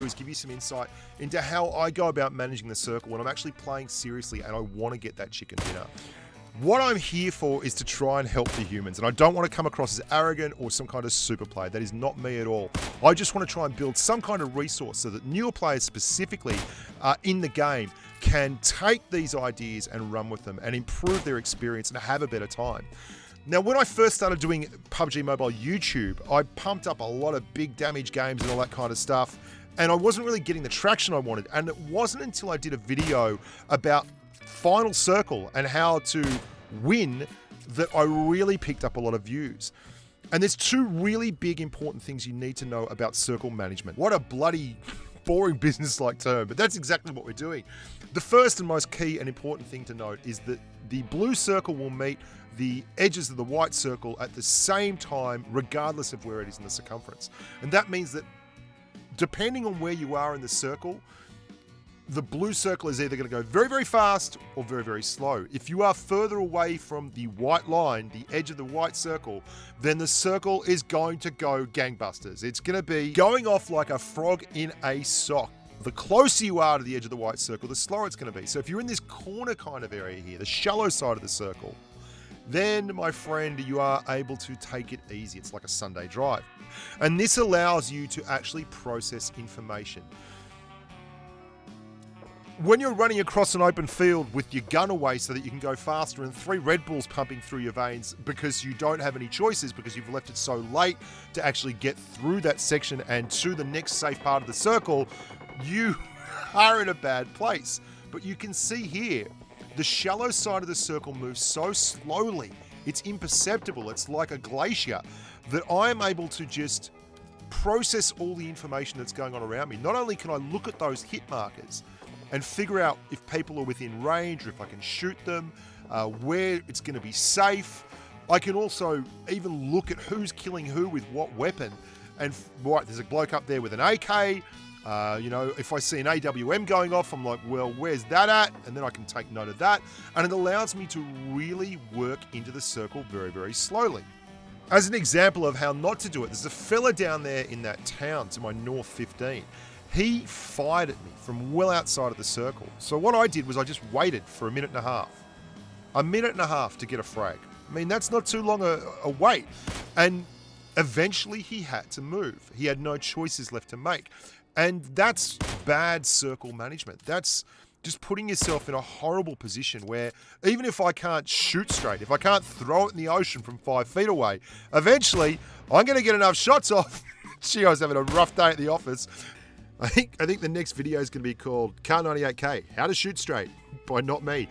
is give you some insight into how I go about managing the circle when I'm actually playing seriously and I want to get that chicken dinner. What I'm here for is to try and help the humans, and I don't want to come across as arrogant or some kind of super player. That is not me at all. I just want to try and build some kind of resource so that newer players specifically in the game can take these ideas and run with them and improve their experience and have a better time. Now, when I first started doing PUBG Mobile YouTube, I pumped up a lot of big damage games and all that kind of stuff, and I wasn't really getting the traction I wanted. And it wasn't until I did a video about Final Circle and how to win that I really picked up a lot of views. And there's two really big important things you need to know about circle management. What a bloody boring business-like term, but that's exactly what we're doing. The first and most key and important thing to note is that the blue circle will meet the edges of the white circle at the same time, regardless of where it is in the circumference. And that means that depending on where you are in the circle, the blue circle is either going to go very, very fast or very, very slow. If you are further away from the white line, the edge of the white circle, then the circle is going to go gangbusters. It's going to be going off like a frog in a sock. The closer you are to the edge of the white circle, the slower it's going to be. So if you're in this corner kind of area here, the shallow side of the circle, then, my friend, you are able to take it easy. It's like a Sunday drive. And this allows you to actually process information. When you're running across an open field with your gun away so that you can go faster and 3 Red Bulls pumping through your veins because you don't have any choices because you've left it so late to actually get through that section and to the next safe part of the circle, you are in a bad place. But you can see here, the shallow side of the circle moves so slowly, it's imperceptible, it's like a glacier, that I am able to just process all the information that's going on around me. Not only can I look at those hit markers and figure out if people are within range or if I can shoot them, where it's going to be safe. I can also even look at who's killing who with what weapon. And right, there's a bloke up there with an AK. If I see an AWM going off, I'm like, well, where's that at? And then I can take note of that. And it allows me to really work into the circle very, very slowly. As an example of how not to do it, there's a fella down there in that town to my north 15. He fired at me from well outside of the circle. So what I did was I just waited for a minute and a half. A minute and a half to get a frag. I mean, that's not too long a wait. And eventually he had to move. He had no choices left to make. And that's bad circle management. That's just putting yourself in a horrible position where even if I can't shoot straight, if I can't throw it in the ocean from 5 feet away, eventually I'm going to get enough shots off. Gee, I was having a rough day at the office. I think the next video is going to be called Car 98K, How to Shoot Straight by Not Me.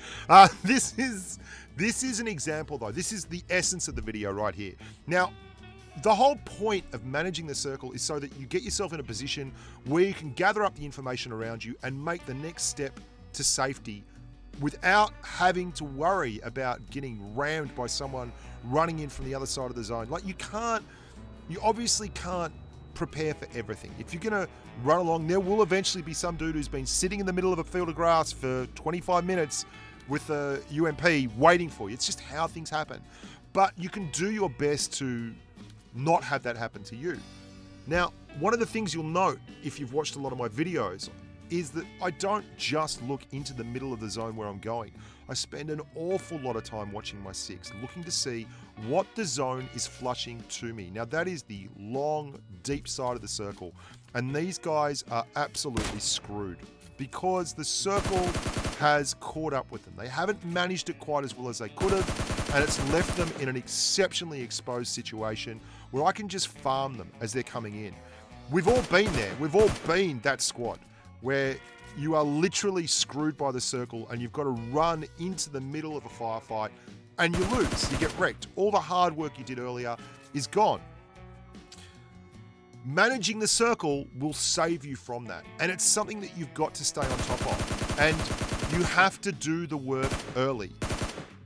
This is an example though. This is the essence of the video right here. Now, the whole point of managing the circle is so that you get yourself in a position where you can gather up the information around you and make the next step to safety without having to worry about getting rammed by someone running in from the other side of the zone. Like you obviously can't prepare for everything. If you're going to run along, there will eventually be some dude who's been sitting in the middle of a field of grass for 25 minutes with a UMP waiting for you. It's just how things happen. But you can do your best to not have that happen to you. Now, one of the things you'll note if you've watched a lot of my videos is that I don't just look into the middle of the zone where I'm going. I spend an awful lot of time watching my 6, looking to see what the zone is flushing to me. Now that is the long, deep side of the circle. And these guys are absolutely screwed because the circle has caught up with them. They haven't managed it quite as well as they could have, and it's left them in an exceptionally exposed situation where I can just farm them as they're coming in. We've all been there. We've all been that squad where you are literally screwed by the circle and you've got to run into the middle of a firefight and you lose, you get wrecked. All the hard work you did earlier is gone. Managing the circle will save you from that. And it's something that you've got to stay on top of. And you have to do the work early.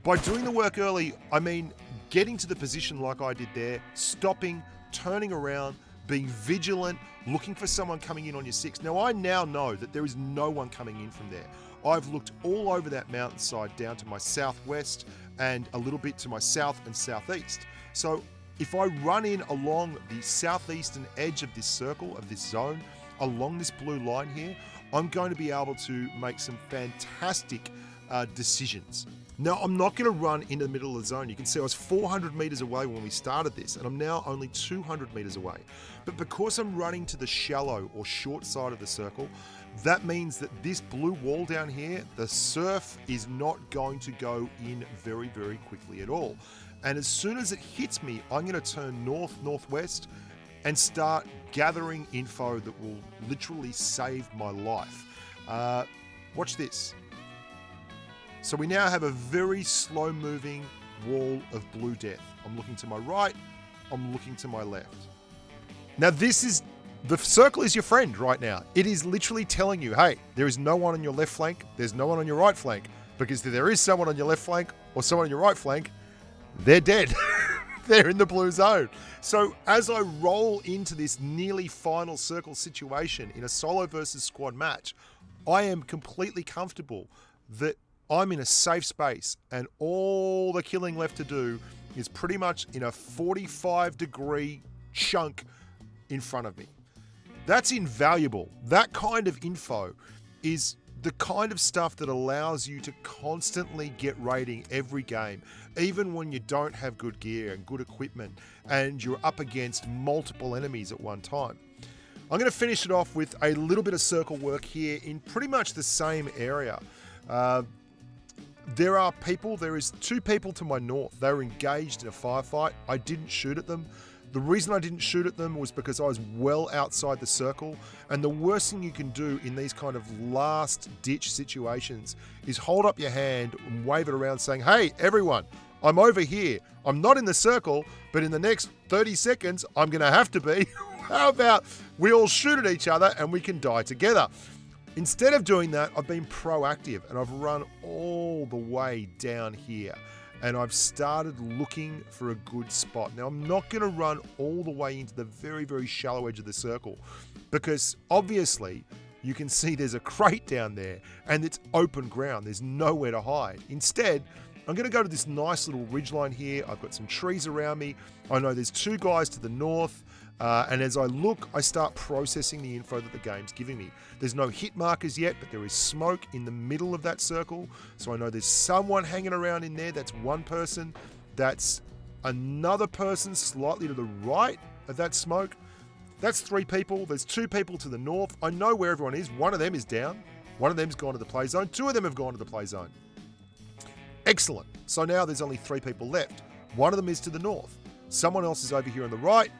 By doing the work early, I mean getting to the position like I did there, stopping, turning around, being vigilant, looking for someone coming in on your 6. Now, I now know that there is no one coming in from there. I've looked all over that mountainside down to my southwest and a little bit to my south and southeast. So if I run in along the southeastern edge of this circle, of this zone, along this blue line here, I'm going to be able to make some fantastic decisions. Now, I'm not going to run into the middle of the zone. You can see I was 400 meters away when we started this, and I'm now only 200 meters away. But because I'm running to the shallow or short side of the circle, that means that this blue wall down here, the surf is not going to go in very, very quickly at all. And as soon as it hits me, I'm going to turn northwest and start gathering info that will literally save my life. Watch this. So we now have a very slow moving wall of blue death. I'm looking to my right, I'm looking to my left. Now the circle is your friend right now. It is literally telling you, hey, there is no one on your left flank, there's no one on your right flank, because if there is someone on your left flank or someone on your right flank, they're dead. They're in the blue zone. So as I roll into this nearly final circle situation in a solo versus squad match, I am completely comfortable that I'm in a safe space and all the killing left to do is pretty much in a 45-degree chunk in front of me. That's invaluable. That kind of info is the kind of stuff that allows you to constantly get rating every game, even when you don't have good gear and good equipment and you're up against multiple enemies at one time. I'm going to finish it off with a little bit of circle work here in pretty much the same area. There is 2 people to my north. They were engaged in a firefight. I didn't shoot at them. The reason I didn't shoot at them was because I was well outside the circle. And the worst thing you can do in these kind of last ditch situations is hold up your hand and wave it around saying, hey, everyone, I'm over here. I'm not in the circle, but in the next 30 seconds, I'm going to have to be. How about we all shoot at each other and we can die together? Instead of doing that, I've been proactive and I've run all the way down here and I've started looking for a good spot. Now, I'm not going to run all the way into the very, very shallow edge of the circle because obviously you can see there's a crate down there and it's open ground. There's nowhere to hide. Instead, I'm going to go to this nice little ridgeline here. I've got some trees around me. I know there's 2 guys to the north. And as I look, I start processing the info that the game's giving me. There's no hit markers yet, but there is smoke in the middle of that circle. So I know there's someone hanging around in there. That's one person. That's another person slightly to the right of that smoke. That's 3 people. There's 2 people to the north. I know where everyone is. One of them is down. One of them's gone to the play zone. 2 of them have gone to the play zone. Excellent. So now there's only 3 people left. One of them is to the north. Someone else is over here on the right.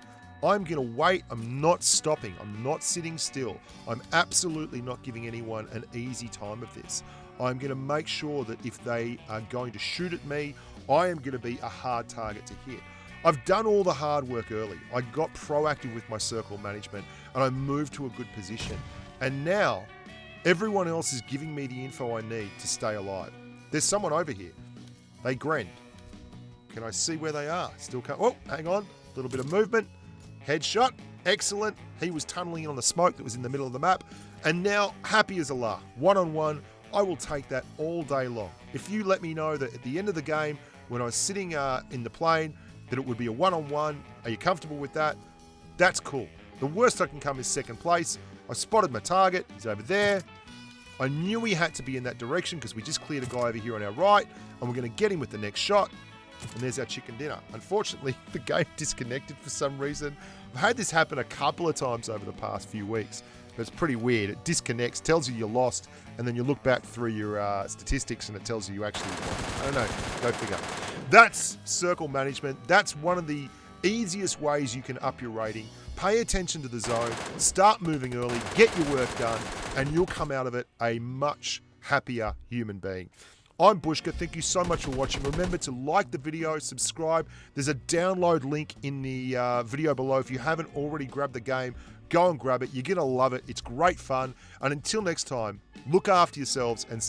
I'm going to wait. I'm not stopping. I'm not sitting still. I'm absolutely not giving anyone an easy time of this. I'm going to make sure that if they are going to shoot at me, I am going to be a hard target to hit. I've done all the hard work early. I got proactive with my circle management and I moved to a good position. And now everyone else is giving me the info I need to stay alive. There's someone over here. They grinned. Can I see where they are? Still can't. Oh, hang on. A little bit of movement. Headshot, excellent. He was tunneling in on the smoke that was in the middle of the map. And now, happy as a lark. 1-on-1, I will take that all day long. If you let me know that at the end of the game, when I was sitting in the plane, that it would be a 1-on-1, are you comfortable with that? That's cool. The worst I can come is second place. I spotted my target. He's over there. I knew he had to be in that direction because we just cleared a guy over here on our right, and we're going to get him with the next shot. And there's our chicken dinner. Unfortunately, the game disconnected for some reason. I've had this happen a couple of times over the past few weeks. But it's pretty weird. It disconnects, tells you you're lost, and then you look back through your statistics and it tells you actually won. I don't know. Go figure. That's circle management. That's one of the easiest ways you can up your rating. Pay attention to the zone. Start moving early. Get your work done. And you'll come out of it a much happier human being. I'm Bushka. Thank you so much for watching. Remember to like the video, subscribe. There's a download link in the video below. If you haven't already grabbed the game, go and grab it. You're going to love it. It's great fun. And until next time, look after yourselves and